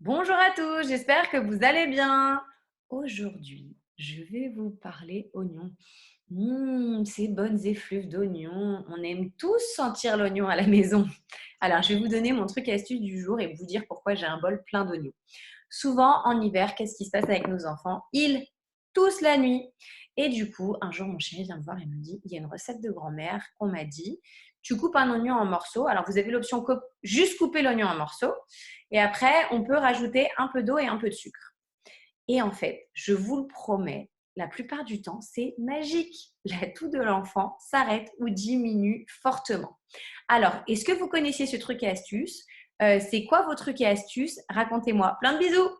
Bonjour à tous, j'espère que vous allez bien. Aujourd'hui, je vais vous parler oignons. Ces bonnes effluves d'oignons. On aime tous sentir l'oignon à la maison. Alors, je vais vous donner mon truc astuce du jour et vous dire pourquoi j'ai un bol plein d'oignons. Souvent, en hiver, qu'est-ce qui se passe avec nos enfants? Ils toussent la nuit. Et du coup, un jour, mon chéri vient me voir et me dit, il y a une recette de grand-mère qu'on m'a dit. Tu coupes un oignon en morceaux. Alors, vous avez l'option juste couper l'oignon en morceaux. Et après, on peut rajouter un peu d'eau et un peu de sucre. Et en fait, je vous le promets, la plupart du temps, c'est magique. La toux de l'enfant s'arrête ou diminue fortement. Alors, est-ce que vous connaissiez ce truc et astuce? C'est quoi vos trucs et astuces? Racontez-moi. Plein de bisous!